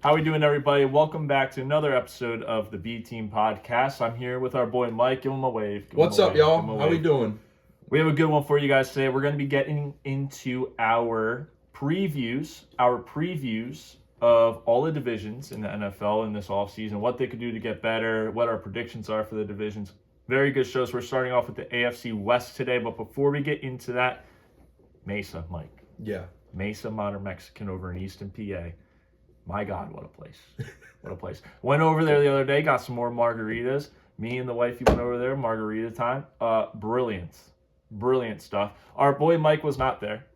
How we doing, everybody? Welcome back to another episode of the B Team Podcast. I'm here with our boy Mike. Give him a wave. What's up, y'all? How we doing? We have a good one for you guys today. We're going to be getting into our previews of all the divisions in the NFL in this offseason, what they could do to get better, what our predictions are for the divisions. Very good shows. We're starting off with the AFC West today, but before we get into that, Mesa, Mike. Yeah. Mesa Modern Mexican over in Easton, PA. My God, what a place. What a place. Went over there the other day, got some more margaritas. Me and the wifey went over there, margarita time. Brilliant stuff. Our boy Mike was not there.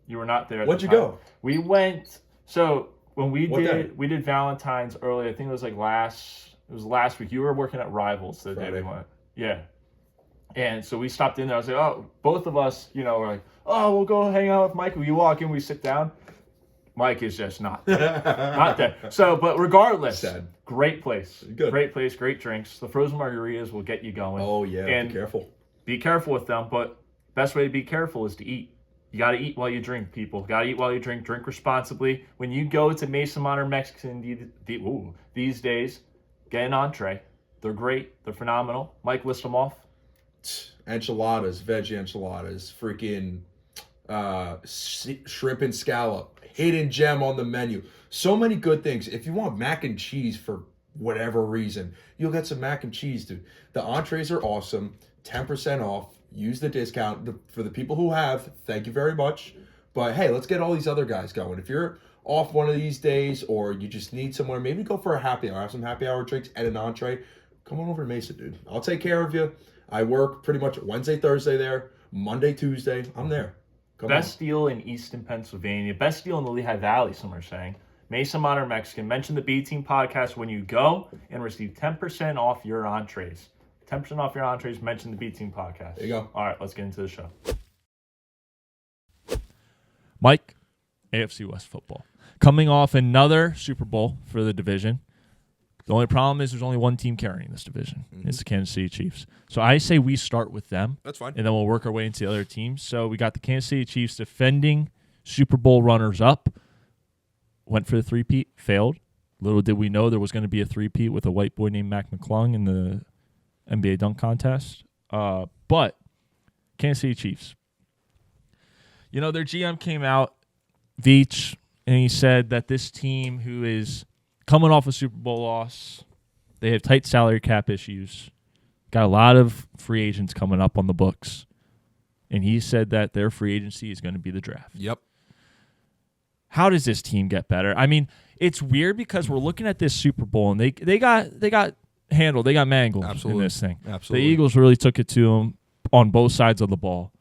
You were not there at Where'd the you time. go? We went, so when we What we did Valentine's early, I think it was like last week. You were working at Rivals the day we went. Yeah. And so we stopped in there. I was like, oh, both of us, were like, oh, we'll go hang out with Mike. We walk in, we sit down. Mike is just not there. Not there. So, but regardless, Sad. Great place. Good. Great place, great drinks. The frozen margaritas will get you going. Oh, yeah. And be careful. Be careful with them, but best way to be careful is to eat. You got to eat while you drink, people. Got to eat while you drink. Drink responsibly. When you go to Mesa Modern Mexican these days, get an entree. They're great. They're phenomenal. Mike, list them off. Enchiladas, veggie enchiladas, freaking shrimp and scallop, hidden gem on the menu. So many good things. If you want mac and cheese for whatever reason, you'll get some mac and cheese, dude. The entrees are awesome. 10% off. Use the discount. For the people who have, thank you very much. But hey, let's get all these other guys going. If you're off one of these days or you just need somewhere, maybe go for a happy hour. Have some happy hour drinks and an entree. Come on over to Mesa, dude. I'll take care of you. I work pretty much Wednesday, Thursday there. Monday, Tuesday, I'm there. Best deal in Easton, Pennsylvania. Best deal in the Lehigh Valley, some are saying. Mesa Modern Mexican. Mention the B Team Podcast when you go and receive 10% off your entrees. 10% off your entrees. Mention the B Team Podcast. There you go. All right, let's get into the show. Mike, AFC West football. Coming off another Super Bowl for the division. The only problem is there's only one team carrying this division. Mm-hmm. It's the Kansas City Chiefs. So I say we start with them. That's fine. And then we'll work our way into the other teams. So we got the Kansas City Chiefs defending Super Bowl runners-up. Went for the three-peat, failed. Little did we know there was going to be a three-peat with a white boy named Mac McClung in the NBA dunk contest. But Kansas City Chiefs. Their GM came out, Veach, and he said that this team who is coming off a Super Bowl loss, they have tight salary cap issues, got a lot of free agents coming up on the books, and he said that their free agency is going to be the draft. Yep. How does this team get better? I mean, it's weird because we're looking at this Super Bowl, and they got handled, they got mangled in this thing. Absolutely. The Eagles really took it to them on both sides of the ball.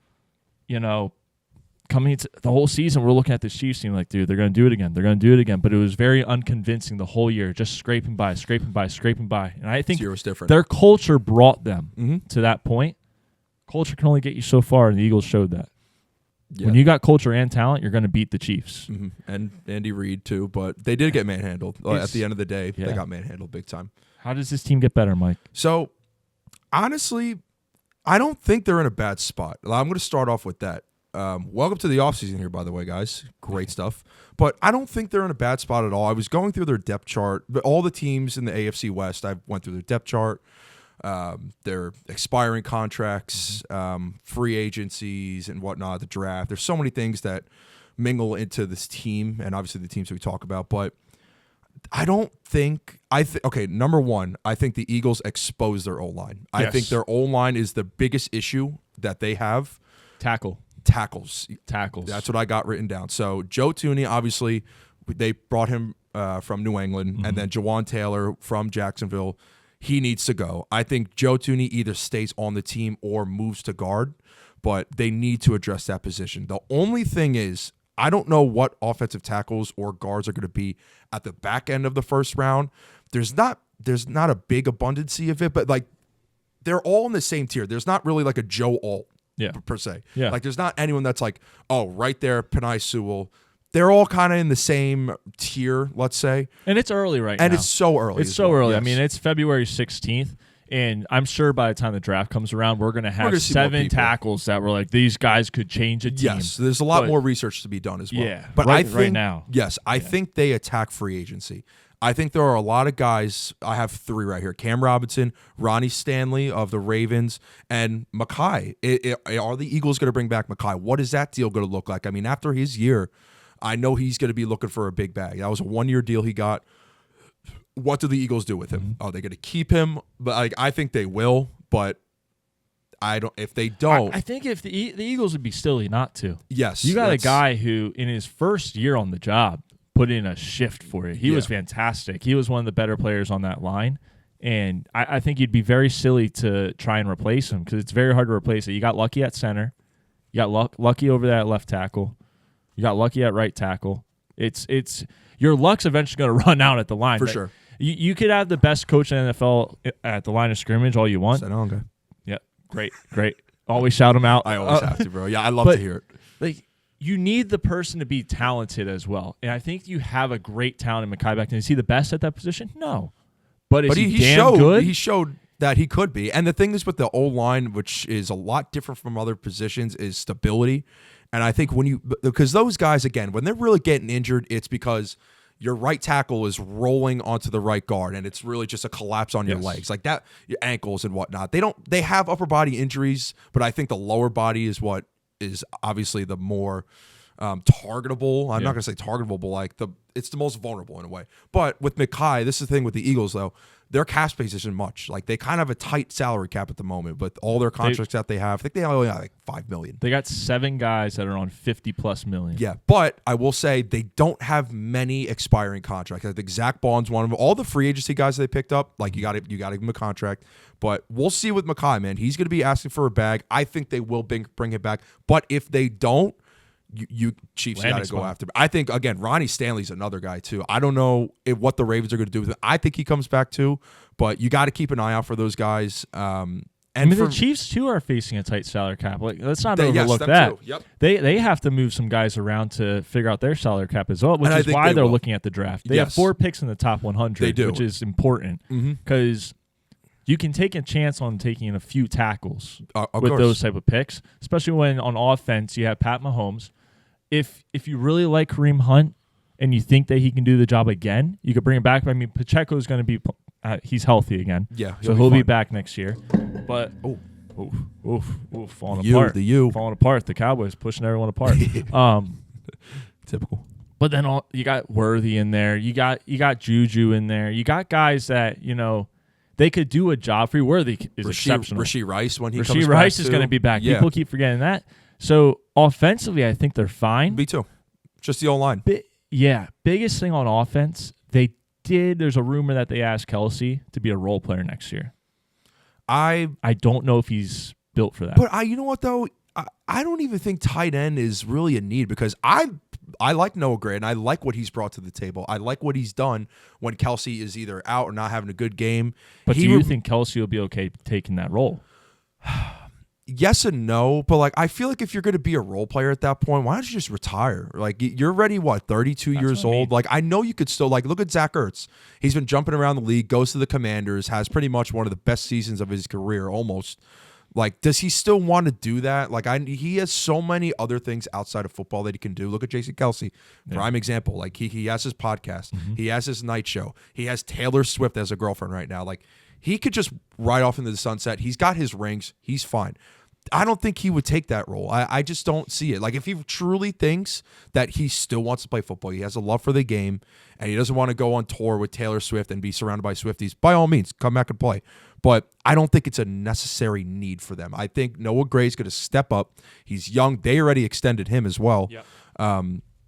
Coming into the whole season, we're looking at this Chiefs team like, dude, they're going to do it again. They're going to do it again. But it was very unconvincing the whole year, just scraping by. And I think their culture brought them to that point. Culture can only get you so far, and the Eagles showed that. Yeah. When you got culture and talent, you're going to beat the Chiefs. Mm-hmm. And Andy Reid, too. But they did get manhandled. At the end of the day, They got manhandled big time. How does this team get better, Mike? So, honestly, I don't think they're in a bad spot. I'm going to start off with that. Welcome to the offseason here, by the way, guys. Great stuff. But I don't think they're in a bad spot at all. I was going through their depth chart. But all the teams in the AFC West, I went through their depth chart, their expiring contracts, free agencies and whatnot, the draft. There's so many things that mingle into this team, and obviously the teams that we talk about. But I don't think okay, number one, I think the Eagles exposed their O-line. Yes. I think their O-line is the biggest issue that they have. Tackles. That's what I got written down. So Joe Thuney, obviously, they brought him from New England, and then Jawan Taylor from Jacksonville. He needs to go. I think Joe Thuney either stays on the team or moves to guard, but they need to address that position. The only thing is, I don't know what offensive tackles or guards are going to be at the back end of the first round. There's not a big abundancy of it, but like they're all in the same tier. There's not really like a Joe Alt. Per se. Yeah. Like there's not anyone that's like, oh, right there, Penei Sewell. They're all kind of in the same tier, let's say. And it's early right now. And it's so early. It's so early. Yes. I mean, it's February 16th. And I'm sure by the time the draft comes around, we're going to have gonna see more 7 people. tackles that were like, these guys could change a team. Yes, there's a lot But- more research to be done as well. Yeah, but right- I think right now. yes, I think they attack free agency. I think there are a lot of guys. I have 3 right here: Cam Robinson, Ronnie Stanley of the Ravens, and Mekhi. Are the Eagles going to bring back Mekhi? What is that deal going to look like? I mean, after his year, I know he's going to be looking for a big bag. That was a 1-year deal he got. What do the Eagles do with him? Are they going to keep him? But I think they will. But I don't. If they don't, I think if the Eagles would be silly not to. yes, You got a that's- guy who, in his first year on the job, put in a shift for you. He was fantastic. He was one of the better players on that line. And I think you'd be very silly to try and replace him because it's very hard to replace it. You got lucky at center. You got lucky over there at left tackle. You got lucky at right tackle. It's your luck's eventually going to run out at the line. For But sure. You could have the best coach in the NFL at the line of scrimmage all you want. Sit down, guy. Yeah, great. Always shout him out. I always have to, bro. Yeah, I love but- to hear it. Like, you need the person to be talented as well. And I think you have a great talent in Mekhi Becton. Is he the best at that position? No. But is he damn showed good? he showed that he could be. And the thing is with the O-line, which is a lot different from other positions, is stability. And I think because those guys, again, when they're really getting injured, it's because your right tackle is rolling onto the right guard and it's really just a collapse on your Yes. legs, like that, your ankles and whatnot. They have upper body injuries, but I think the lower body is what is obviously the more targetable. I'm not going to say targetable, but it's the most vulnerable in a way. But with Mekhi, this is the thing with the Eagles, though. Their cap space isn't much. Like, they kind of have a tight salary cap at the moment, but all their contracts that they have, I think they only have like $5 million. They got 7 guys that are on $50+ million. Yeah, but I will say they don't have many expiring contracts. I think Zach Bond's one of them. All the free agency guys they picked up, like you got to give him a contract. But we'll see with Mekhi, man. He's going to be asking for a bag. I think they will bring it back. But if they don't, you Chiefs got Landing to go spot. after him. I think, again, Ronnie Stanley's another guy, too. I don't know what the Ravens are going to do with him. I think he comes back, too. But you got to keep an eye out for those guys. And I mean, for, the Chiefs, too, are facing a tight salary cap. Like, let's not Yes, overlook them that. too. Yep. They have to move some guys around to figure out their salary cap as well, which And I is think why they they're will. looking at the draft. They have Yes. 4 picks in the top 100, They do. which is important because you can take a chance on taking a few tackles Of with course. those type of picks, especially when on offense you have Pat Mahomes. If you really like Kareem Hunt and you think that he can do the job again, you could bring him back. I mean, Pacheco is going to be he's healthy again. Yeah, so he'll be fine. back next year. But oof, falling You, apart. the you. Falling apart. The Cowboys pushing everyone apart. Typical. But then you got Worthy in there. You got Juju in there. You got guys that, they could do a job for you. Worthy is exceptional. Rasheed Rice, when he comes Rasheed back, Rice is too. going to be back. Yeah. People keep forgetting that. So offensively, I think they're fine. Me too. Just the O-line. Biggest thing on offense, there's a rumor that they asked Kelsey to be a role player next year. I don't know if he's built for that. But you know what, though? I don't even think tight end is really a need because I like Noah Gray and I like what he's brought to the table. I like what he's done when Kelsey is either out or not having a good game. But do you think Kelsey will be okay taking that role? Yes and no, but I feel like if you're going to be a role player at that point, why don't you just retire? You're already 32 years what I old. mean. I know you could still look at Zach Ertz. He's been jumping around the league, goes to the Commanders, has pretty much one of the best seasons of his career almost. Does he still want to do that? He has so many other things outside of football that he can do. Look at Jason Kelsey, prime example. He has his podcast, he has his night show, he has Taylor Swift as a girlfriend right now. He could just ride off into the sunset. He's got his rings. He's fine. I don't think he would take that role. I just don't see it. If he truly thinks that he still wants to play football, he has a love for the game, and he doesn't want to go on tour with Taylor Swift and be surrounded by Swifties, by all means, come back and play. But I don't think it's a necessary need for them. I think Noah Gray's going to step up. He's young. They already extended him as well. Yep.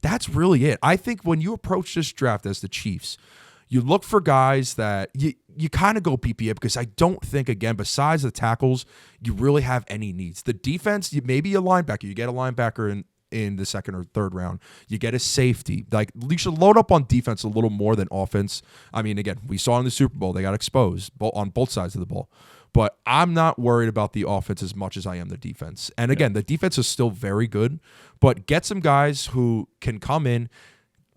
That's really it. I think when you approach this draft as the Chiefs, you look for guys that you kind of go PPA because I don't think, again, besides the tackles, you really have any needs. The defense, maybe a linebacker. You get a linebacker in the second or third round. You get a safety. You should load up on defense a little more than offense. I mean, again, we saw in the Super Bowl, they got exposed on both sides of the ball. But I'm not worried about the offense as much as I am the defense. And again, the defense is still very good, but get some guys who can come in,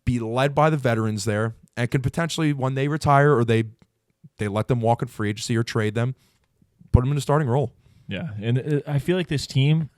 be led by the veterans there, and can potentially, when they retire or they let them walk in free agency or trade them, put him in a starting role. Yeah, and I feel like this team,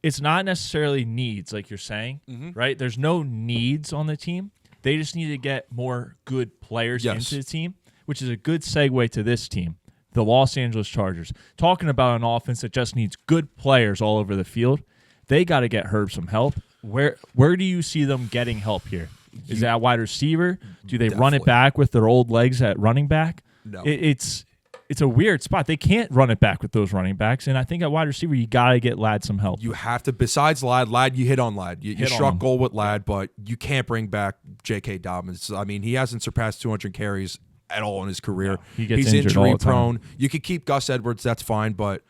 it's not necessarily needs, like you're saying, right? There's no needs on the team. They just need to get more good players into the team, which is a good segue to this team, the Los Angeles Chargers. Talking about an offense that just needs good players all over the field, they got to get Herb some help. Where do you see them getting help here? Is that wide receiver? Do they run it back with their old legs at running back? No. It's a weird spot. They can't run it back with those running backs, and I think at wide receiver you got to get Ladd some help. You have to. Besides Ladd, you hit on Ladd. You struck gold with Ladd, but you can't bring back J.K. Dobbins. I mean, he hasn't surpassed 200 carries at all in his career. No, he's injury prone. You could keep Gus Edwards. That's fine, but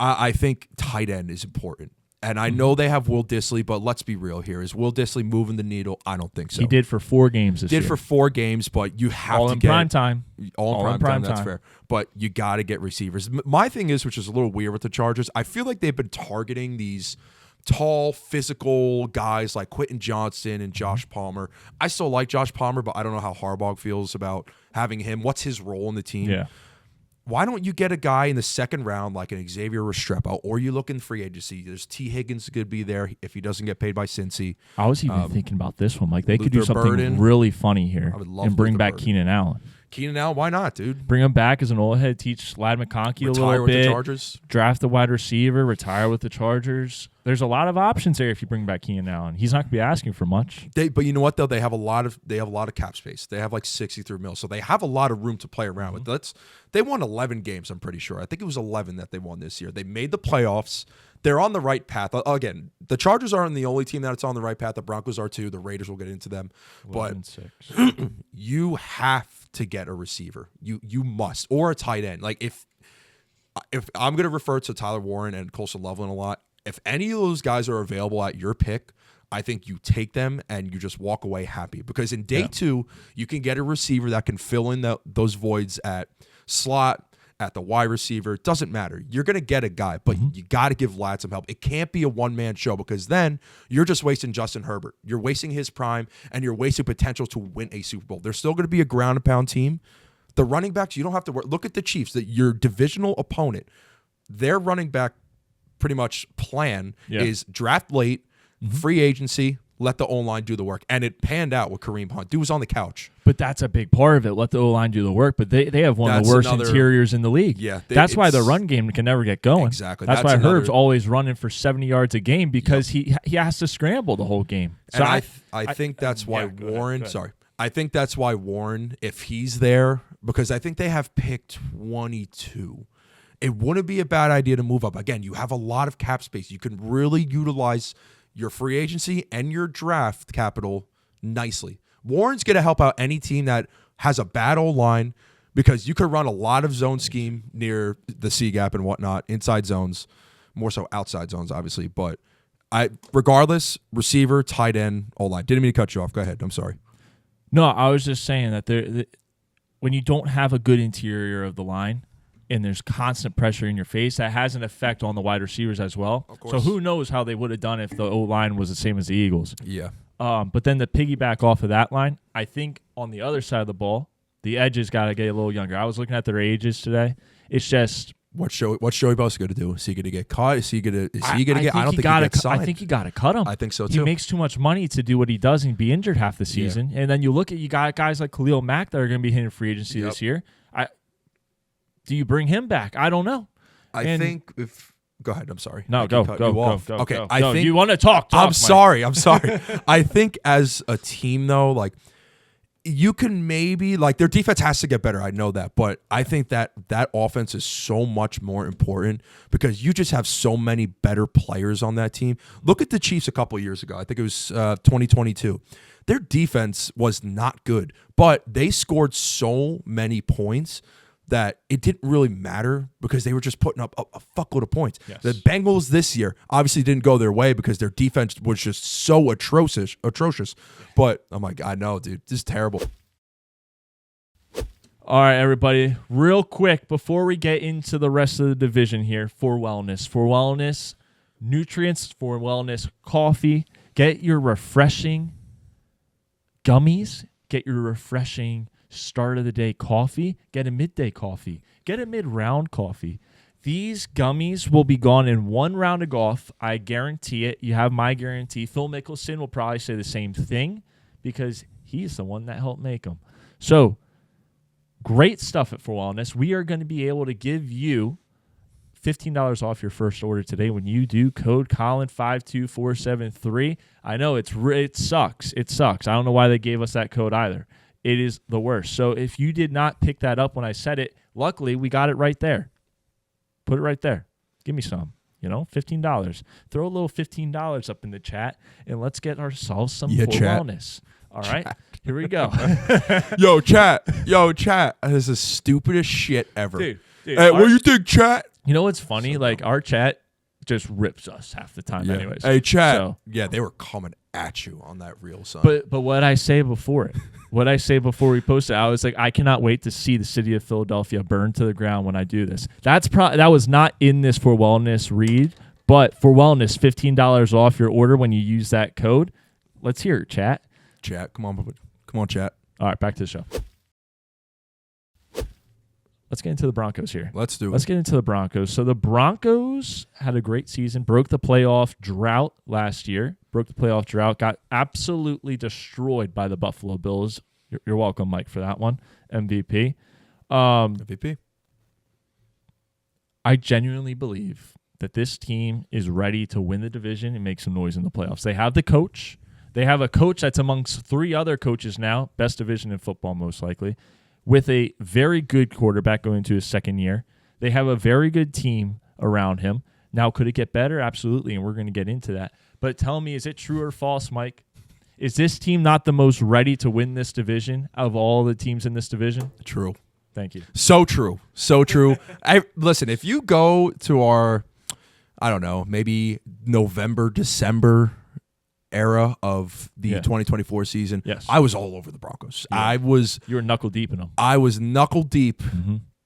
I think tight end is important. And I know they have Will Dissly, but let's be real here. Is Will Dissly moving the needle? I don't think so. He did for 4 games this year. Did for 4 games, but you have all to in get prime time. All in prime time. That's fair. But you got to get receivers. My thing is, which is a little weird with the Chargers, I feel like they've been targeting these tall, physical guys like Quentin Johnston and Josh Palmer. I still like Josh Palmer, but I don't know how Harbaugh feels about having him. What's his role in the team? Yeah. Why don't you get a guy in the second round like an Xavier Restrepo, or you look in free agency? There's T. Higgins could be there if he doesn't get paid by Cincy. I was even thinking about this one. Like they could Luther do something Burden. really funny here I would love and bring Luther back Burden. Keenan Allen. Keenan Allen, why not, dude? Bring him back as an old head, teach Ladd McConkey a Retire little with bit. the Chargers. Draft a wide receiver, retire with the Chargers. There's a lot of options there if you bring back Keenan Allen. He's not going to be asking for much. But you know what though? They have a lot of cap space. They have like 63 mil, so they have a lot of room to play around with. They won 11 games. I'm pretty sure. I think it was 11 that they won this year. They made the playoffs. They're on the right path. Again, the Chargers aren't the only team that's on the right path. The Broncos are too. The Raiders will get into them. But 11-6. you have to get a receiver. You must, or a tight end. Like if I'm going to refer to Tyler Warren and Colson Loveland a lot, if any of those guys are available at your pick, I think you take them and you just walk away happy, because in day 2 you can get a receiver that can fill in those voids at slot, at the wide receiver. It doesn't matter. You're going to get a guy, but you got to give Ladd some help. It can't be a one-man show, because then you're just wasting Justin Herbert. You're wasting his prime, and you're wasting potential to win a Super Bowl. There's still going to be a ground and pound team. The running backs, you don't have to worry. Look at the Chiefs, your divisional opponent. Their running back pretty much plan is draft late, free agency, let the O-line do the work. And it panned out with Kareem Hunt. Dude was on the couch. But that's a big part of it. Let the O-line do the work. But they have one of the worst interiors in the league. Yeah, that's why the run game can never get going. Exactly. That's why Herb's always running for 70 yards a game, because he has to scramble the whole game. So and I think that's why Warren. Sorry. I think that's why Warren, if he's there, because I think they have pick 22. It wouldn't be a bad idea to move up. Again, you have a lot of cap space. You can really utilize your free agency and your draft capital nicely. Warren's going to help out any team that has a bad O-line, because you could run a lot of zone scheme near the C gap and whatnot, inside zones, more so outside zones, obviously. But regardless, receiver, tight end, O-line. Didn't mean to cut you off. Go ahead. I'm sorry. No, I was just saying that when you don't have a good interior of the line and there's constant pressure in your face, that has an effect on the wide receivers as well. Of course. So who knows how they would have done if the O-line was the same as the Eagles. Yeah. But then to piggyback off of that line, I think on the other side of the ball, the edges got to get a little younger. I was looking at their ages today. It's just... What's Joey Bosa going to do? Is he going to get caught? Is he going to get? I don't think he gets signed. I think you got to cut him. I think so too. He makes too much money to do what he does and be injured half the season. And then you look at, you got guys like Khalil Mack that are going to be hitting free agency this year. Do you bring him back? I don't know. I think if. Go ahead. I'm sorry. No, go. Okay. Go. I think you want to talk. I'm Mike. sorry. I think as a team though, like, you can maybe, like, their defense has to get better. I know that, but I think that offense is so much more important, because you just have so many better players on that team. Look at the Chiefs a couple years ago. I think it was 2022. Their defense was not good, but they scored so many points that it didn't really matter, because they were just putting up a fuckload of points. Yes. The Bengals this year obviously didn't go their way because their defense was just so atrocious. But I'm like, I know, dude, this is terrible. All right, everybody, real quick before we get into the rest of the division here, for wellness nutrients, for wellness coffee. Get your refreshing gummies. Get your refreshing start of the day coffee. Get a midday coffee. Get a mid-round coffee. These gummies will be gone in one round of golf. I guarantee it. You have my guarantee. Phil Mickelson will probably say the same thing because he's the one that helped make them. So, great stuff at For Wellness. We are going to be able to give you $15 off your first order today when you do code Colin52473. I know it sucks. It sucks. I don't know why they gave us that code either. It is the worst. So if you did not pick that up when I said it, luckily we got it right there. Put it right there. Give me some. $15. Throw a little $15 up in the chat, and let's get ourselves some For Wellness. All right, chat. Here we go. Yo, chat. That is the stupidest shit ever. Dude, hey, what do you think, chat? You know what's funny? So like our chat just rips us half the time, anyways. Hey, chat. So, yeah, they were coming at you on that reel, son. But what I say before it, what I say before we posted, I was like, I cannot wait to see the city of Philadelphia burn to the ground when I do this. That was not in this For Wellness read, but For Wellness, $15 off your order when you use that code. Let's hear it, chat. Chat, come on, chat. All right, back to the show. Let's get into the Broncos here. Let's do it. Let's get into the Broncos. So the Broncos had a great season, broke the playoff drought last year, got absolutely destroyed by the Buffalo Bills. You're welcome, Mike, for that one. MVP. MVP. I genuinely believe that this team is ready to win the division and make some noise in the playoffs. They have the coach. They have a coach that's amongst three other coaches now, best division in football most likely, with a very good quarterback going into his second year. They have a very good team around him. Now, could it get better? Absolutely, and we're going to get into that. But tell me, is it true or false, Mike? Is this team not the most ready to win this division of all the teams in this division? True. Thank you. So true. Listen, if you go to our, I don't know, maybe November, December era of the 2024 season, yes, I was all over the Broncos. Yeah. You were knuckle deep in them. I was knuckle deep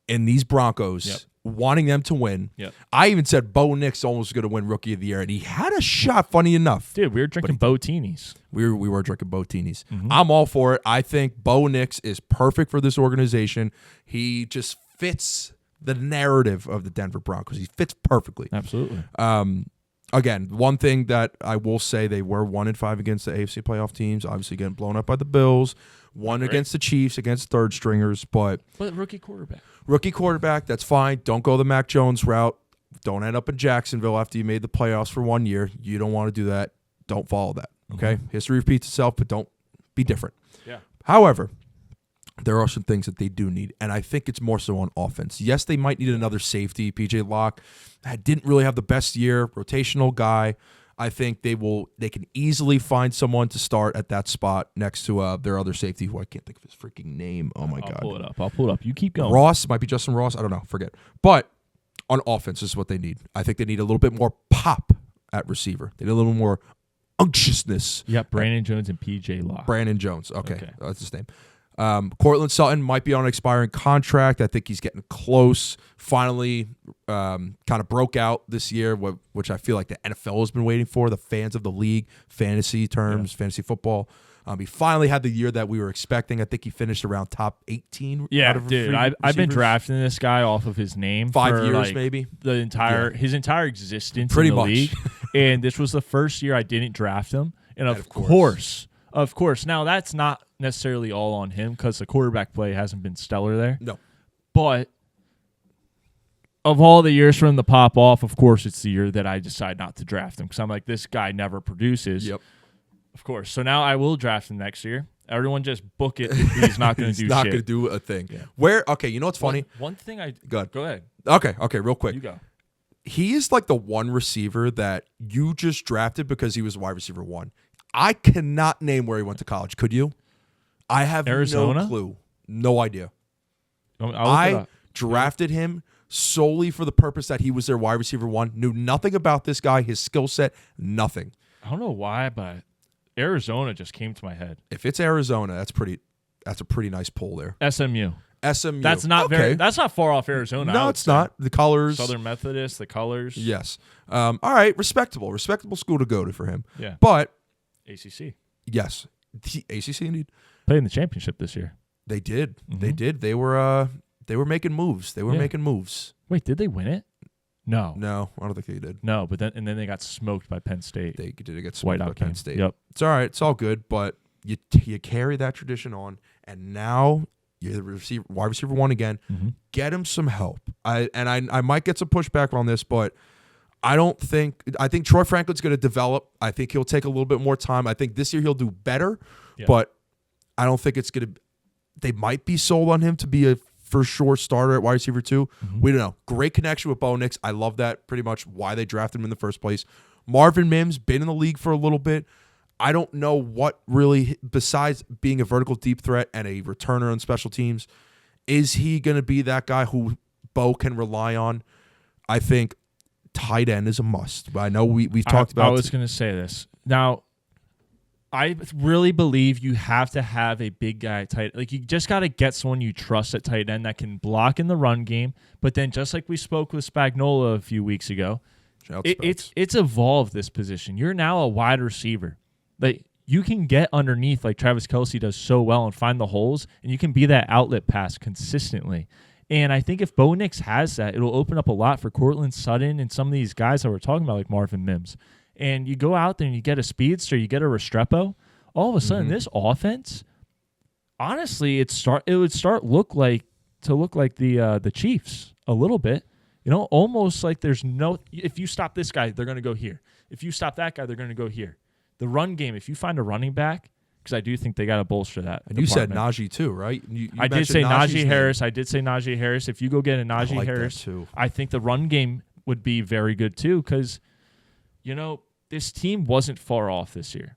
in these Broncos, wanting them to win. Yep. I even said Bo Nix almost going to win Rookie of the Year, and he had a shot, funny enough. Dude, we were drinking Bo-Teenies. We were drinking Bo-Teenies. I'm all for it. I think Bo Nix is perfect for this organization. He just fits the narrative of the Denver Broncos. He fits perfectly. Absolutely. Again, one thing that I will say, they were 1-5 against the AFC playoff teams, obviously getting blown up by the Bills, one against the Chiefs, against third stringers, but rookie quarterback. Rookie quarterback, that's fine. Don't go the Mac Jones route. Don't end up in Jacksonville after you made the playoffs for 1 year. You don't want to do that. Don't follow that, okay? History repeats itself, but don't be different. Yeah. However, there are some things that they do need, and I think it's more so on offense. Yes, they might need another safety. PJ Locke didn't really have the best year, rotational guy. I think they can easily find someone to start at that spot next to their other safety, who I can't think of his freaking name. Oh, my God. I'll pull it up. You keep going. Ross, might be Justin Ross. I don't know. Forget. But on offense, this is what they need. I think they need a little bit more pop at receiver. They need a little more unctuousness. Yep, Brandon Jones and PJ Locke. Brandon Jones. Okay. That's his name. Cortland Sutton might be on an expiring contract. I think he's getting close. Finally, kind of broke out this year, which I feel like the NFL has been waiting for. The fans of the league, fantasy terms, fantasy football. He finally had the year that we were expecting. I think he finished around top 18. Yeah, dude. I've been drafting this guy off of his name 5 for years, maybe his entire existence pretty in the much league. And this was the first year I didn't draft him. And of course. Now that's not necessarily all on him because the quarterback play hasn't been stellar there. No. But of all the years for him to pop off, of course, it's the year that I decide not to draft him because I'm like, this guy never produces. Yep. Of course. So now I will draft him next year. Everyone just book it. He's not going to do shit. He's not going to do a thing. Yeah. Okay, you know what's funny? One thing I... Go ahead. Okay, real quick. You go. He is like the one receiver that you just drafted because he was wide receiver 1. I cannot name where he went to college. Could you? I have Arizona? no clue. No idea. I drafted him solely for the purpose that he was their wide receiver 1. Knew nothing about this guy, his skill set, nothing. I don't know why, but Arizona just came to my head. If it's Arizona, that's a pretty nice pull there. SMU. That's not that's not far off Arizona. No, it's not. The colors. Southern Methodist, the colors. Yes. All right, respectable school to go to for him. Yeah. But ACC. Yes. The ACC indeed. Played in the championship this year. They did. They did. They were making moves. Making moves. Wait, did they win it? No. No, I don't think they did. No, but then they got smoked by Penn State. They did get smoked by Whiteout Penn game. State. Yep. It's all right. It's all good, but you carry that tradition on, and now you're the wide receiver 1 again. Mm-hmm. Get him some help. I might get some pushback on this, but I think Troy Franklin's going to develop. I think he'll take a little bit more time. I think this year he'll do better, but I don't think it's going to. They might be sold on him to be a for sure starter at wide receiver 2. Mm-hmm. We don't know. Great connection with Bo Nix. I love that. Pretty much why they drafted him in the first place. Marvin Mims been in the league for a little bit. I don't know what really, besides being a vertical deep threat and a returner on special teams, is he going to be that guy who Bo can rely on? I think tight end is a must. But I know we've talked about. I was going to say this. Now, I really believe you have to have a big guy at tight. Like, you just got to get someone you trust at tight end that can block in the run game. But then, just like we spoke with Spagnuolo a few weeks ago, it's evolved this position. You're now a wide receiver. Like, you can get underneath like Travis Kelce does so well and find the holes, and you can be that outlet pass consistently. And I think if Bo Nix has that, it'll open up a lot for Cortland Sutton and some of these guys that we're talking about, like Marvin Mims. And you go out there and you get a speedster, you get a Restrepo, all of a sudden this offense, honestly, it would start look like the Chiefs a little bit. You know, almost like there's no, if you stop this guy, they're going to go here. If you stop that guy, they're going to go here. The run game, if you find a running back, because I do think they got to bolster that. And you said Najee too, right? I did say Najee Harris. I did say Najee Harris. If you go get a Najee Harris, I think the run game would be very good too, because, you know, this team wasn't far off this year.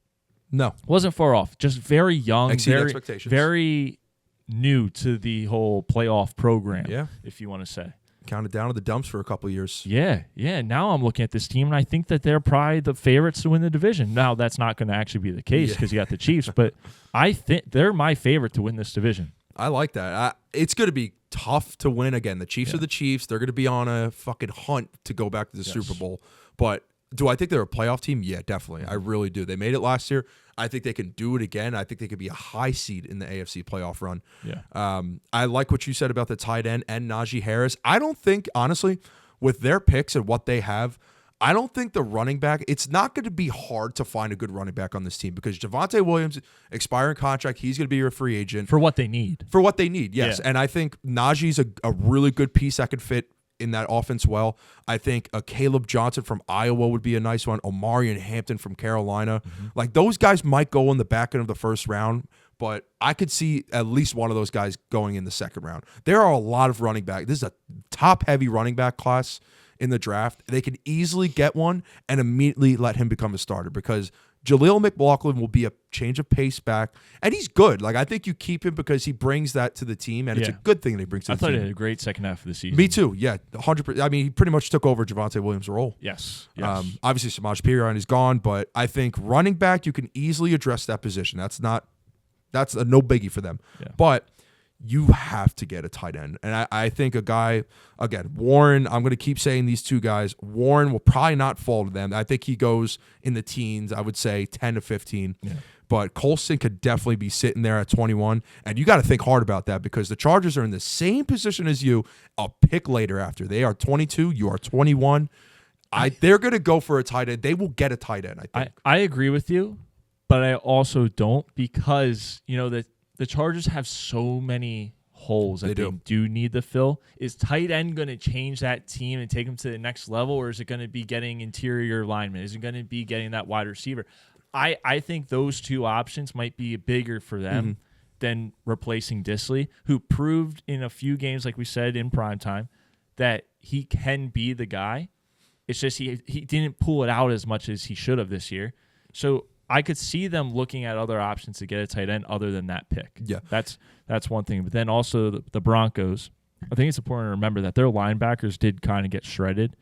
No. Wasn't far off. Just very young, expectations. Very new to the whole playoff program, if you want to say. Counted down to the dumps for a couple of years. Yeah. Now I'm looking at this team, and I think that they're probably the favorites to win the division. Now, that's not going to actually be the case because you got the Chiefs, but I think they're my favorite to win this division. I like that. It's going to be tough to win again. The Chiefs are the Chiefs. They're going to be on a fucking hunt to go back to the Super Bowl. But do I think they're a playoff team? Yeah, definitely. I really do. They made it last year. I think they can do it again. I think they could be a high seed in the AFC playoff run. Yeah. I like what you said about the tight end and Najee Harris. I don't think, honestly, with their picks and what they have, I don't think the running back, it's not going to be hard to find a good running back on this team because Javonte Williams, expiring contract, he's going to be a free agent. For what they need. For what they need, yes. Yeah. And I think Najee's a really good piece that could fit in that offense well. I think a Caleb Johnson from Iowa would be a nice one. Omarion Hampton from Carolina. Mm-hmm. Like, those guys might go in the back end of the first round, but I could see at least one of those guys going in the second round. There are a lot of running back. This is a top-heavy running back class in the draft. They can easily get one and immediately let him become a starter because Jaleel McLaughlin will be a change of pace back, and he's good. Like, I think you keep him because he brings that to the team, and it's a good thing that he brings to the team. I thought he had a great second half of the season. Me too, yeah, 100%. I mean, he pretty much took over Javonte Williams' role. Yes. Obviously, Samaj Perion is gone, but I think running back, you can easily address that position. That's a no biggie for them. Yeah. But you have to get a tight end. And I think a guy, again, Warren, I'm going to keep saying these two guys. Warren will probably not fall to them. I think he goes in the teens, I would say 10 to 15. Yeah. But Colston could definitely be sitting there at 21. And you got to think hard about that because the Chargers are in the same position as you a pick later after. They are 22. You are 21. They're going to go for a tight end. They will get a tight end, I think. I agree with you, but I also don't because, you know, the Chargers have so many holes that they do need to fill. Is tight end going to change that team and take them to the next level, or is it going to be getting interior linemen? Is it going to be getting that wide receiver? I think those two options might be bigger for them than replacing Disley, who proved in a few games, like we said, in primetime, that he can be the guy. It's just he didn't pull it out as much as he should have this year. So I could see them looking at other options to get a tight end other than that pick. Yeah. That's one thing. But then also the Broncos, I think it's important to remember that their linebackers did kind of get shredded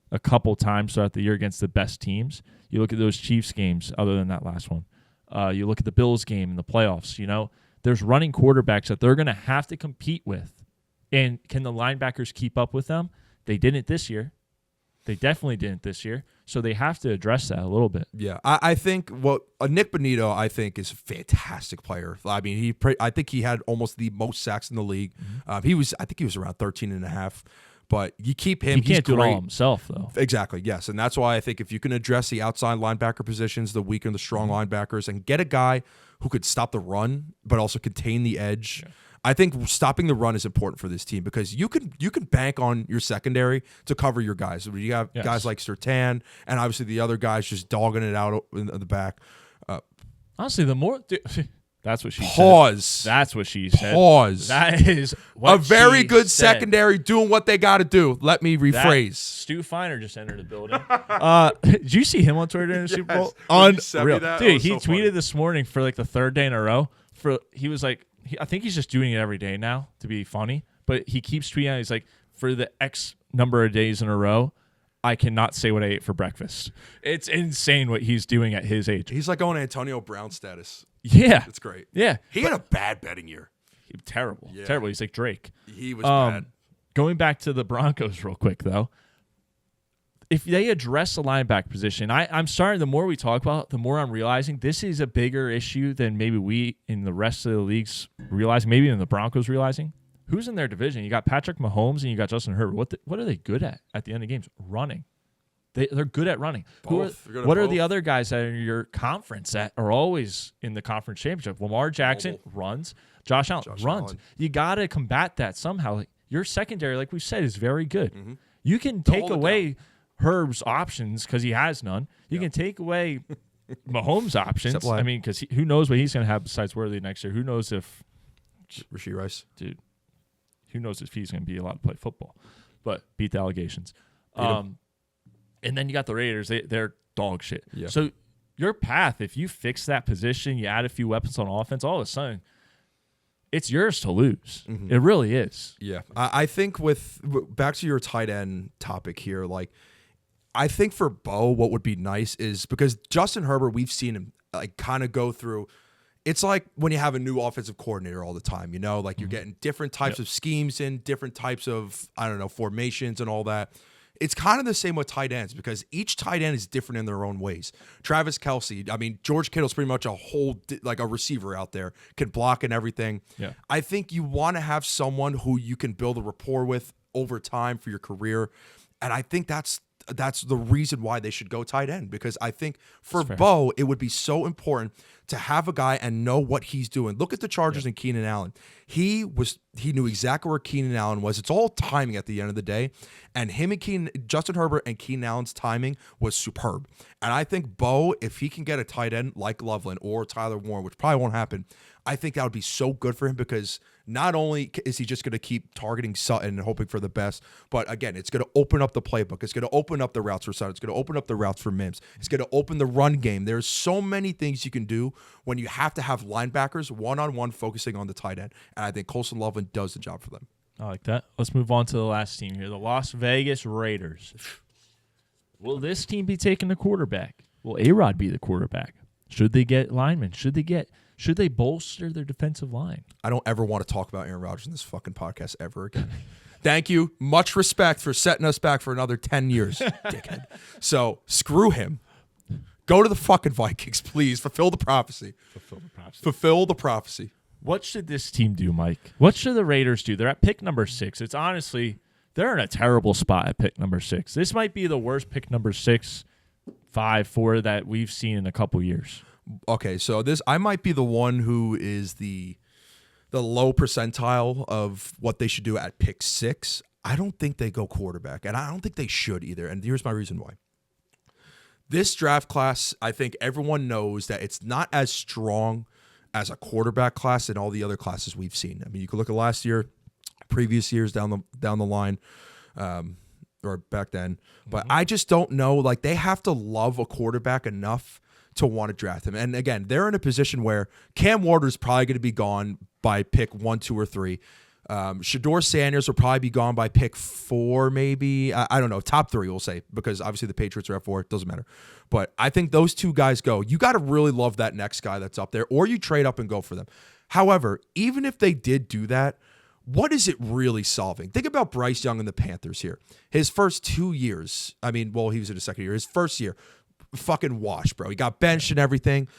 a couple times throughout the year against the best teams. You look at those Chiefs games other than that last one. You look at the Bills game in the playoffs. You know, there's running quarterbacks that they're going to have to compete with. And can the linebackers keep up with them? They didn't this year. They definitely didn't this year, so they have to address that a little bit. Yeah, I think Nick Bonito, I think, is a fantastic player. I mean, I think he had almost the most sacks in the league. Mm-hmm. I think he was around 13 and a half. but you keep him. He can't he's do it great. all himself, though. Exactly, yes. And that's why I think if you can address the outside linebacker positions, the weak and the strong linebackers, and get a guy who could stop the run but also contain the edge, I think stopping the run is important for this team because you can bank on your secondary to cover your guys. You have guys like Surtain and obviously the other guys just dogging it out in the back. Honestly, the more... That's what she Pause. said. That's what she said. Pause. That is what a very she good said. secondary doing what they got to do. Let me rephrase. Stu Feiner just entered the building. Did you see him on Twitter in the Super Bowl? When you sent me Unreal. that, Dude, was he so tweeted funny. this morning for like the third day in a row. He was like, I think he's just doing it every day now to be funny. But he keeps tweeting out. He's like, for the X number of days in a row, I cannot say what I ate for breakfast. It's insane what he's doing at his age. He's like going Antonio Brown status. Yeah. It's great. Yeah. He had a bad betting year. Terrible. Yeah. Terrible. He's like Drake. He was bad. Going back to the Broncos real quick, though. If they address the linebacker position, I'm sorry, the more we talk about it, the more I'm realizing this is a bigger issue than maybe we in the rest of the leagues realizing, maybe in the Broncos realizing. Who's in their division? You got Patrick Mahomes and you got Justin Herbert. What are they good at the end of games? Running. They're good at running. Both. What are the other guys that are in your conference that are always in the conference championship? Lamar Jackson runs. Josh Allen runs. Allen. You got to combat that somehow. Like, your secondary, like we said, is very good. Mm-hmm. You can take away Herb's options because he has none. You can take away Mahomes' options. I mean, because who knows what he's going to have besides Worthy next year? Who knows if Rashee Rice. Dude, who knows if he's going to be allowed to play football? But beat the allegations. And then you got the Raiders. They're dog shit. Yeah. So your path, if you fix that position, you add a few weapons on offense, all of a sudden, it's yours to lose. Mm-hmm. It really is. Yeah. I think back to your tight end topic here, like I think for Bo, what would be nice is because Justin Herbert, we've seen him like kind of go through. It's like when you have a new offensive coordinator all the time, like you're getting different types of schemes in, different types of, formations and all that. It's kind of the same with tight ends because each tight end is different in their own ways. Travis Kelce, George Kittle's pretty much a receiver out there, can block and everything. Yeah. I think you want to have someone who you can build a rapport with over time for your career. And I think that's the reason why they should go tight end because I think for Bo, it would be so important to have a guy and know what he's doing. Look at the Chargers and Keenan Allen. He knew exactly where Keenan Allen was. It's all timing at the end of the day. And Justin Herbert and Keenan Allen's timing was superb. And I think Bo, if he can get a tight end like Loveland or Tyler Warren, which probably won't happen, I think that would be so good for him because not only is he just going to keep targeting Sutton and hoping for the best, but again, it's going to open up the playbook. It's going to open up the routes for Sutton. It's going to open up the routes for Mims. It's going to open the run game. There's so many things you can do when you have to have linebackers one-on-one focusing on the tight end. And I think Colson Loveland does the job for them. I like that. Let's move on to the last team here, the Las Vegas Raiders. Will this team be taking the quarterback? Will A-Rod be the quarterback? Should they get linemen? Should they bolster their defensive line? I don't ever want to talk about Aaron Rodgers in this fucking podcast ever again. Thank you. Much respect for setting us back for another 10 years, dickhead. So screw him. Go to the fucking Vikings, please. Fulfill the prophecy. Fulfill the prophecy. What should this team do, Mike? What should the Raiders do? They're at pick number 6. It's honestly, they're in a terrible spot at pick number 6. This might be the worst pick number 6, 5, 4 that we've seen in a couple years. Okay, so I might be the one who is the low percentile of what they should do at pick 6. I don't think they go quarterback, and I don't think they should either. And here's my reason why. This draft class, I think everyone knows that it's not as strong as a quarterback class in all the other classes we've seen. I mean, you could look at last year, previous years down the line, or back then. But I just don't know. Like, they have to love a quarterback enough to want to draft him. And again, they're in a position where Cam Ward is probably going to be gone by pick 1, 2, or 3. Shador Sanders will probably be gone by pick 4, maybe. I don't know. Top 3, we'll say, because obviously the Patriots are at 4. It doesn't matter. But I think those two guys go. You got to really love that next guy that's up there, or you trade up and go for them. However, even if they did do that, what is it really solving? Think about Bryce Young and the Panthers here. His first 2 years, he was in his second year. His first year, fucking wash, bro. He got benched and everything.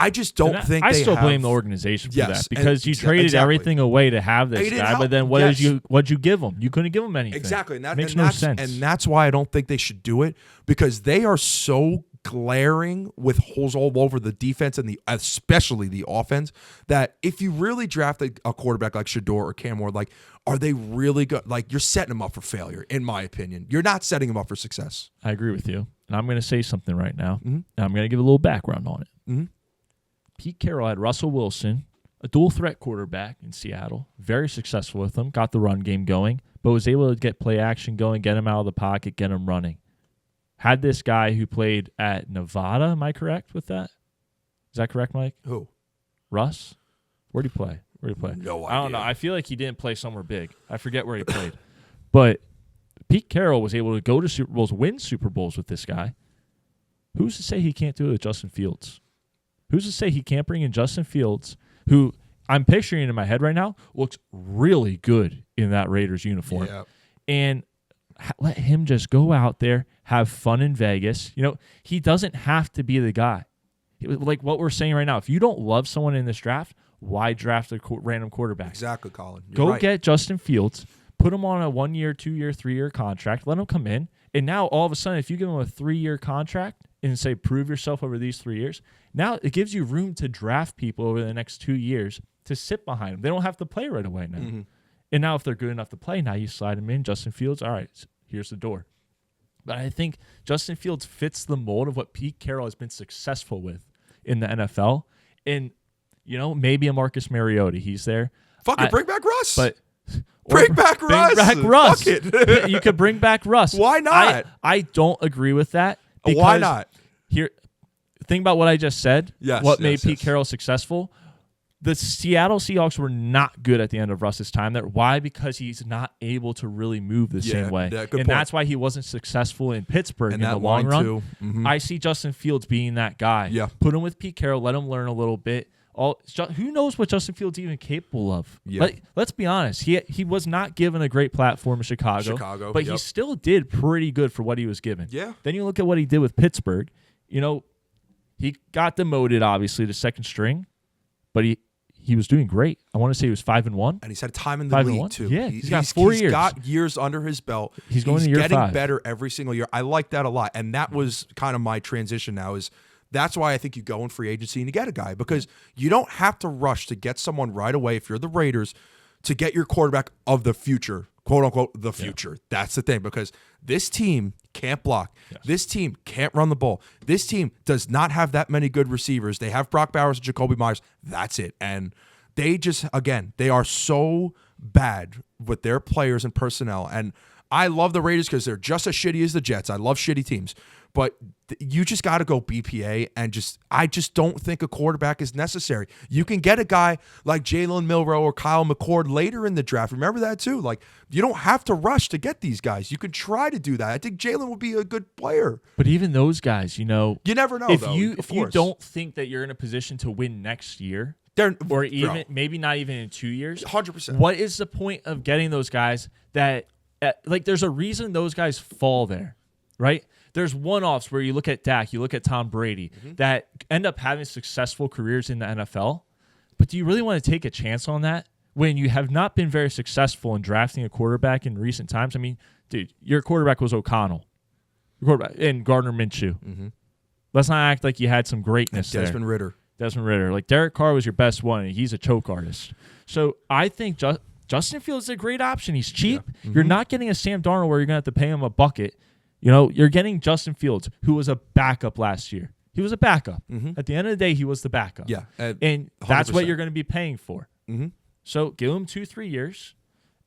I just don't think I they still have, blame the organization for Yes, that because and you traded exactly. everything away to have He this didn't guy, help. but then Yes. what'd you give him? You couldn't give him anything. Exactly. And Makes and no that's, sense. And that's why I don't think they should do it, because they are so glaring with holes all over the defense and especially the offense, that if you really draft a quarterback like Shador or Cam Ward, like, are they really good? Like, you're setting them up for failure, in my opinion. You're not setting them up for success. I agree with you. And I'm going to say something right now. Mm-hmm. And I'm going to give a little background on it. Mm-hmm. Pete Carroll had Russell Wilson, a dual threat quarterback in Seattle, very successful with him, got the run game going, but was able to get play action going, get him out of the pocket, get him running. Had this guy who played at Nevada, am I correct with that? Is that correct, Mike? Who? Russ? Where'd he play? No I don't idea. know. I feel like he didn't play somewhere big. I forget where he played. But Pete Carroll was able to go to Super Bowls, win Super Bowls with this guy. Who's to say he can't do it with Justin Fields? Who's to say he can't bring in Justin Fields, who I'm picturing in my head right now, looks really good in that Raiders uniform. Yeah. And let him just go out there, have fun in Vegas. You know, he doesn't have to be the guy. Like what we're saying right now, if you don't love someone in this draft, why draft a random quarterback? Exactly, Colin. You're Go right. get Justin Fields, put him on a 1 year, 2 year, 3 year contract, let him come in. And now all of a sudden, if you give him a 3 year contract and say, prove yourself over these 3 years, now it gives you room to draft people over the next 2 years to sit behind them. They don't have to play right away now. Mm-hmm. And now if they're good enough to play, now you slide them in. Justin Fields, all right, here's the door. But I think Justin Fields fits the mold of what Pete Carroll has been successful with in the NFL. And, you know, maybe a Marcus Mariota, he's there. Fuck it, bring back Russ. But Bring back Russ. Bring back Russ. Fuck it. You could bring back Russ. Why not? I don't agree with that. Why not? Here, think about what I just said. Yes, What yes, made Pete yes. Carroll successful? The Seattle Seahawks were not good at the end of Russ's time there. Why? Because he's not able to really move the same way. Yeah, good And point. that's why he wasn't successful in Pittsburgh And in that the long line, run. too. Mhm. I see Justin Fields being that guy. Yeah. Put him with Pete Carroll. Let him learn a little bit. Who knows what Justin Fields even capable of? Yeah. Let's be honest. He was not given a great platform in Chicago. But he yep. still did pretty good for what he was given. Yeah. Then you look at what he did with Pittsburgh. You know, he got demoted obviously to second string, but he was doing great. I want to say he was 5-1. And he's had time in the league 5-1? too. Yeah, he's got 4 years. He's got years under his belt. He's going to year getting 5. better every single year. I like that a lot. And that was kind of my transition now is that's why I think you go in free agency and you get a guy, because you don't have to rush to get someone right away if you're the Raiders to get your quarterback of the future, quote unquote, the future. Yeah. That's the thing, because this team can't block. Yes. This team can't run the ball. This team does not have that many good receivers. They have Brock Bowers and Jacoby Myers. That's it. And they just, again, they are so bad with their players and personnel. And I love the Raiders because they're just as shitty as the Jets. I love shitty teams. But you just got to go BPA, and I just don't think a quarterback is necessary. You can get a guy like Jalen Milroe or Kyle McCord later in the draft. Remember that too. Like, you don't have to rush to get these guys. You can try to do that. I think Jalen would be a good player. But even those guys, you know, you never know. If though, you of if you course. don't think that you're in a position to win next year, or even maybe not even in 2 years, 100%. What is the point of getting those guys that like? There's a reason those guys fall there, right? There's one-offs where you look at Dak, you look at Tom Brady, that end up having successful careers in the NFL. But do you really want to take a chance on that when you have not been very successful in drafting a quarterback in recent times? I mean, dude, your quarterback was O'Connell, and Gardner Minshew. Mm-hmm. Let's not act like you had some greatness there. Desmond Ridder. Like Derek Carr was your best one, and he's a choke artist. So I think Justin Fields is a great option. He's cheap. Yeah. Mm-hmm. You're not getting a Sam Darnold where you're going to have to pay him a bucket. You know, you're getting Justin Fields, who was a backup last year. He was a backup. Mm-hmm. At the end of the day, he was the backup. Yeah. And that's what you're going to be paying for. Mm-hmm. So give him 2-3 years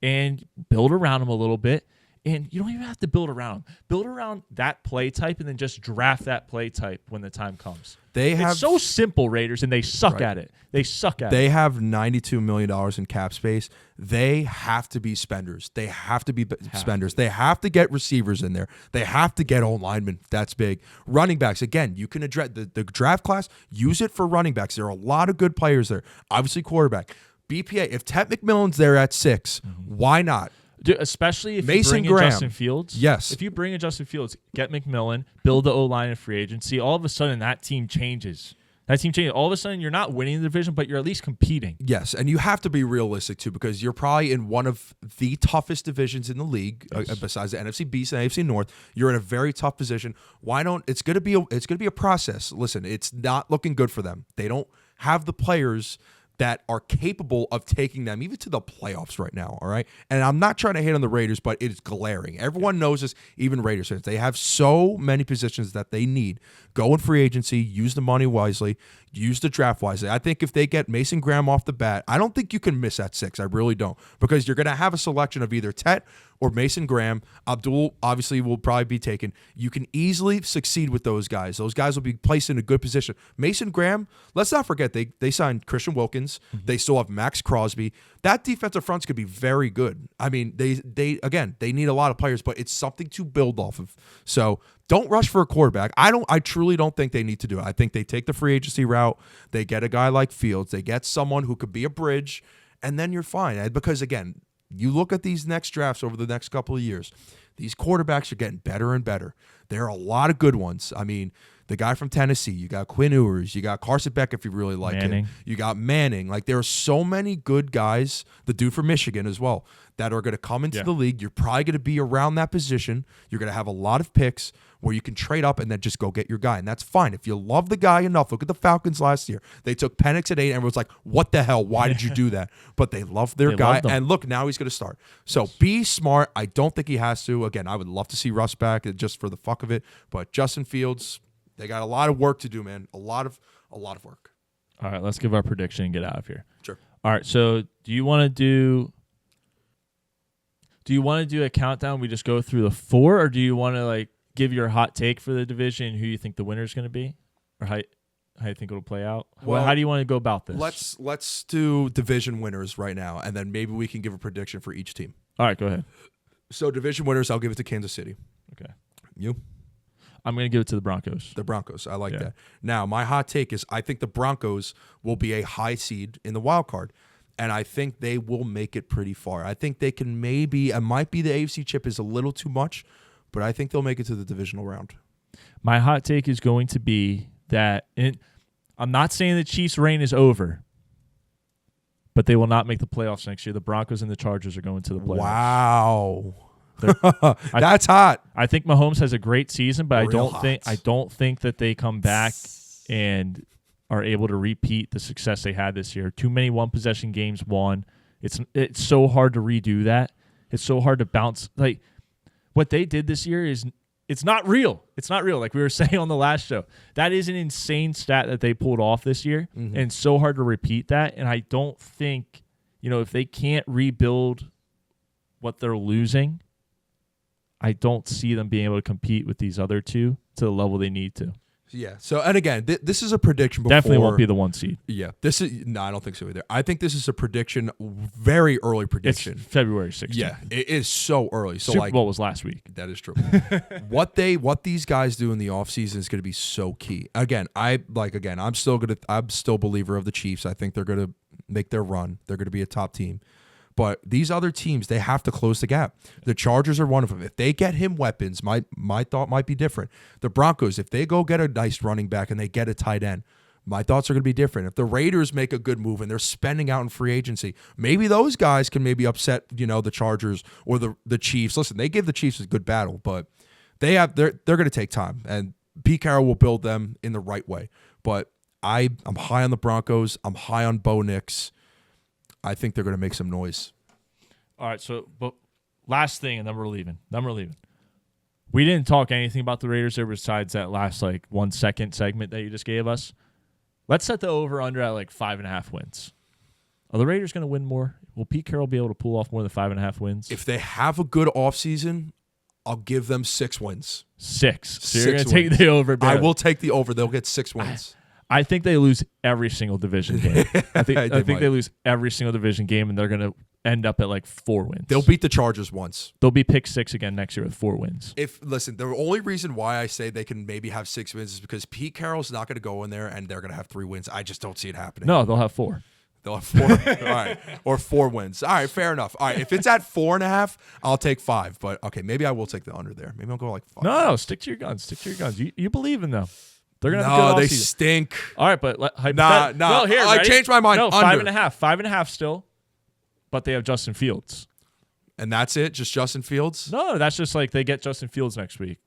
and build around him a little bit. And you don't even have to build around him. Build around that play type and then just draft that play type when the time comes. It's so simple, Raiders, and they suck at it. They have $92 million in cap space. They have to be spenders. They have to be spenders. They have to get receivers in there. They have to get old linemen. That's big. Running backs, again, you can address the draft class. Use it for running backs. There are a lot of good players there. Obviously, quarterback. BPA, if Ted McMillan's there at 6, why not? Dude, especially if Mason you bring Graham. in Justin Fields. Yes. If you bring in Justin Fields, get McMillan, build the O-line in free agency, all of a sudden that team changes. That team changes. All of a sudden, you're not winning the division, but you're at least competing. Yes, and you have to be realistic too, because you're probably in one of the toughest divisions in the league, besides the NFC Beast and AFC North. You're in a very tough position. Why don't? It's gonna be a process. Listen, it's not looking good for them. They don't have the players that are capable of taking them even to the playoffs right now, all right? And I'm not trying to hate on the Raiders, but it is glaring. Everyone knows this, even Raiders fans. They have so many positions that they need. Go in free agency, use the money wisely, use the draft wisely. I think if they get Mason Graham off the bat, I don't think you can miss at 6. I really don't, because you're going to have a selection of either Tet or Mason Graham. Abdul obviously will probably be taken. You can easily succeed with those guys. Those guys will be placed in a good position. Mason Graham, let's not forget, they signed Christian Wilkins. Mm-hmm. They still have Max Crosby. That defensive fronts could be very good. I mean, they need a lot of players, but it's something to build off of. So don't rush for a quarterback. I truly don't think they need to do it. I think they take the free agency route. They get a guy like Fields. They get someone who could be a bridge, and then you're fine. Because again, you look at these next drafts over the next couple of years, these quarterbacks are getting better and better. There are a lot of good ones. I mean, the guy from Tennessee, you got Quinn Ewers, you got Carson Beck if you really like him. You got Manning. Like, there are so many good guys, the dude from Michigan as well, that are going to come into the league. You're probably going to be around that position. You're going to have a lot of picks where you can trade up and then just go get your guy. And that's fine. If you love the guy enough, look at the Falcons last year. They took Penix at 8 and everyone's like, what the hell? Why did you do that? But they loved their guy. And look, now he's going to start. So be smart. I don't think he has to. Again, I would love to see Russ back just for the fuck of it. But Justin Fields, they got a lot of work to do, man. A lot of work. All right, let's give our prediction and get out of here. Sure. All right, so do you want to do a countdown? We just go through the 4, or do you want to give your hot take for the division and who you think the winner is going to be, or how you think it'll play out? Well, how do you want to go about this? Let's do division winners right now, and then maybe we can give a prediction for each team. All right, go ahead. So division winners, I'll give it to Kansas City. Okay. You? I'm going to give it to the Broncos. The Broncos. I like that. Now, my hot take is I think the Broncos will be a high seed in the wild card, and I think they will make it pretty far. I think they can it might be the AFC chip is a little too much, but I think they'll make it to the divisional round. My hot take is going to be that I'm not saying the Chiefs' reign is over, but they will not make the playoffs next year. The Broncos and the Chargers are going to the playoffs. Wow. That's hot. I think Mahomes has a great season, but I don't think that they come back and are able to repeat the success they had this year. Too many one-possession games won. It's so hard to redo that. It's so hard to bounce. Like, what they did this year it's not real. It's not real. Like we were saying on the last show, that is an insane stat that they pulled off this year, and it's so hard to repeat that. And I don't think, if they can't rebuild what they're losing, I don't see them being able to compete with these other two to the level they need to. Yeah. So, and again, this is a prediction before. Definitely won't be the 1 seed. Yeah. I don't think so either. I think this is a prediction, very early prediction. It's February 16th. Yeah. It is so early. So Super Bowl was last week. That is true. What these guys do in the offseason is going to be so key. Again, I'm still a believer of the Chiefs. I think they're going to make their run. They're going to be a top team. But these other teams, they have to close the gap. The Chargers are one of them. If they get him weapons, my thought might be different. The Broncos, if they go get a nice running back and they get a tight end, my thoughts are going to be different. If the Raiders make a good move and they're spending out in free agency, maybe those guys can maybe upset, the Chargers or the Chiefs. Listen, they give the Chiefs a good battle, but they're going to take time, and Pete Carroll will build them in the right way. But I'm high on the Broncos. I'm high on Bo Nix. I think they're going to make some noise. All right, but last thing, and then we're leaving. We didn't talk anything about the Raiders there besides that last 1 second segment that you just gave us. Let's set the over-under at 5.5 wins. Are the Raiders going to win more? Will Pete Carroll be able to pull off more than 5.5 wins? If they have a good offseason, I'll give them 6 wins. 6. So you're going to take the over, I will take the over. They'll get 6 wins. I think they lose every single division game. I think they lose every single division game, and they're going to end up at 4 wins. They'll beat the Chargers once. They'll be pick 6 again next year with 4 wins. Listen, the only reason why I say they can maybe have 6 wins is because Pete Carroll's not going to go in there and they're going to have 3 wins. I just don't see it happening. No, they'll have 4. They'll have 4. All right. Or 4 wins. All right, fair enough. All right, if it's at 4.5, I'll take 5. But, okay, maybe I will take the under there. Maybe I'll go 5. No, stick to your guns. You believe in them. They're gonna have a No, good they offseason. stink. All right, but Nah. No, here, I ready? changed my mind. No, Under. 5.5. 5.5 still, but they have Justin Fields. And that's it? Just Justin Fields? No, that's just like they get Justin Fields next week.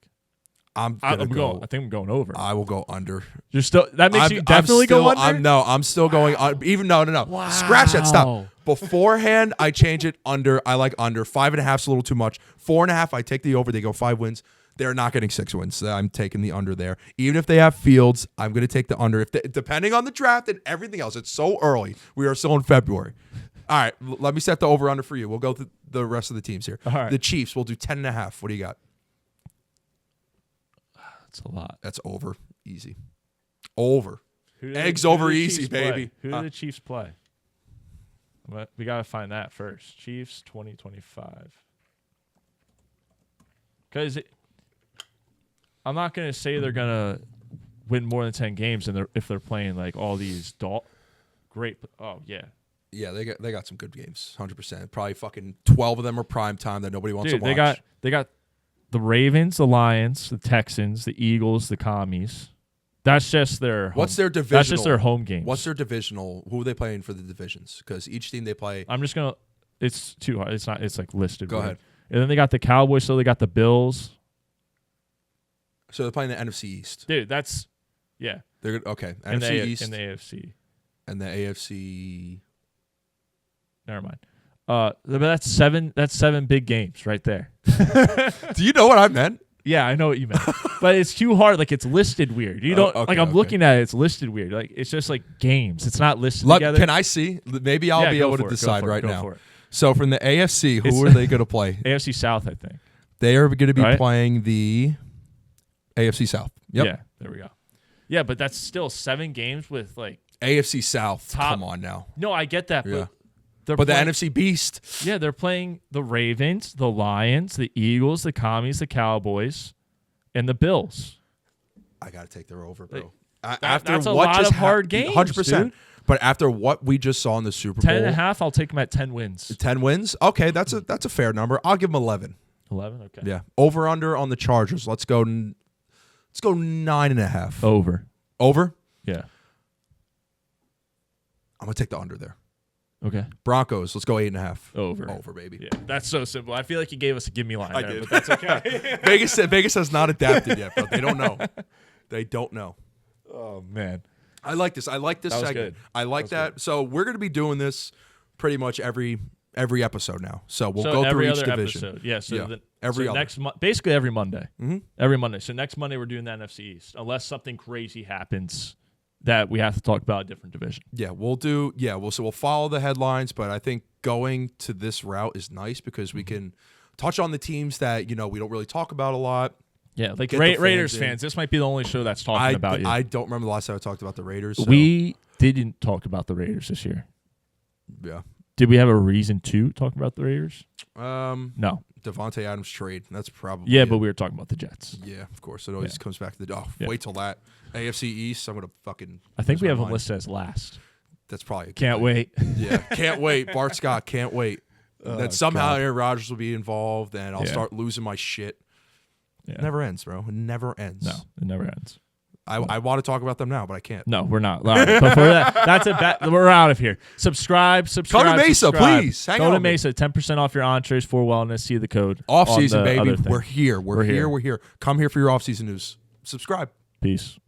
I'm I going think I'm going over. I will go under. You're still. That makes you I'm definitely still, go under. I'm still going on. Even no. Wow. Scratch that. Stop. Beforehand, I change it under. I like under. 5.5's a little too much. 4.5, I take the over. They go 5 wins. They're not getting 6 wins. So I'm taking the under there. Even if they have Fields, I'm going to take the under. Depending on the draft and everything else, it's so early. We are still in February. All right, let me set the over under for you. We'll go through the rest of the teams here. All right. The Chiefs, we'll do 10.5. What do you got? That's a lot. That's over. Easy. Over. Who do Eggs who do over the easy, Chiefs play? baby. Who do the Chiefs play? But we got to find that first. Chiefs 2025. Because I'm not going to say they're going to win more than 10 games if they're playing like all these great. Oh, yeah. Yeah, they got some good games. 100%. Probably fucking 12 of them are prime time that nobody wants Dude, to watch. they got the Ravens, the Lions, the Texans, the Eagles, the Commies. That's just their home. What's their divisional? That's just their home games. What's their divisional? Who are they playing for the divisions? Because each team they play. I'm just going to – it's too hard. It's not – it's like listed. Go weird. ahead. And then they got the Cowboys, so they got the Bills. So they're playing the NFC East. Dude, that's – yeah. They're good. Okay. In NFC East. In the AFC. And the AFC. Never mind. But that's seven big games right there. Do you know what I meant? Yeah, I know what you meant. But it's too hard. Like, it's listed weird. You don't okay, like. I'm okay. looking at it. It's listed weird. Like, it's just like games. It's not listed together. Can I see? Maybe I'll be go able to for it, decide go for it, right go now. for it. So from the AFC, who It's- are they going to play? AFC South, I think. They are going to be Right? playing the AFC South. Yep. Yeah, there we go. Yeah, but that's still 7 games with like. AFC South. Top- Come on now. No, I get that. Yeah. But But the playing, NFC Beast. Yeah, they're playing the Ravens, the Lions, the Eagles, the Commies, the Cowboys, and the Bills. I got to take their over, Like, bro. that's a lot of hard games, 100%. dude. But after what we just saw in the Super Bowl, 10.5, I'll take them at 10 wins. 10 wins. Okay, that's a fair number. I'll give them 11. 11, okay. Yeah. Over under on the Chargers. Let's go 9.5. Over. Over. Yeah. I'm gonna take the under there. Okay. Broncos. Let's go 8.5. Over. Over, baby. Yeah, that's so simple. I feel like you gave us a give me line I there, did. but that's okay. Vegas has not adapted yet, bro. They don't know. They don't know. Oh, man. I like this. I like this That was segment. good. I like That was that. So we're gonna be doing this pretty much every episode now. So we'll go every through each other division. episode. Yeah, so, Yeah, every other. basically every Monday. Mhm. Every Monday. So next Monday we're doing the NFC East, unless something crazy happens that we have to talk about a different division. Yeah, we'll follow the headlines, but I think going to this route is nice because we can touch on the teams that we don't really talk about a lot. Yeah, like Get the fans Raiders in. fans. This might be the only show that's talking about you. I don't remember the last time I talked about the Raiders. So, We didn't talk about the Raiders this year. yeah. Did we have a reason to talk about the Raiders? No. Devontae Adams trade. That's probably Yeah, it. but we were talking about the Jets. Yeah, of course. It always Yeah. comes back to the Yeah. wait till that. AFC East, I'm gonna fucking I think lose we my have them mind. listed as last. That's probably a good Can't thing. wait. Yeah, can't wait. Bart Scott, can't wait. That somehow God. Aaron Rodgers will be involved and I'll Yeah. start losing my shit. Yeah. It never ends, bro. It never ends. No, it never ends. I want to talk about them now, but I can't. No, we're not. All right, before that, that's it. We're out of here. Subscribe. Come to Mesa, subscribe. please. Hang Go out to with me. Mesa. 10% off your entrees for wellness. See the code. Off on season, the baby. other thing. We're here. We're here. Come here for your off season news. Subscribe. Peace.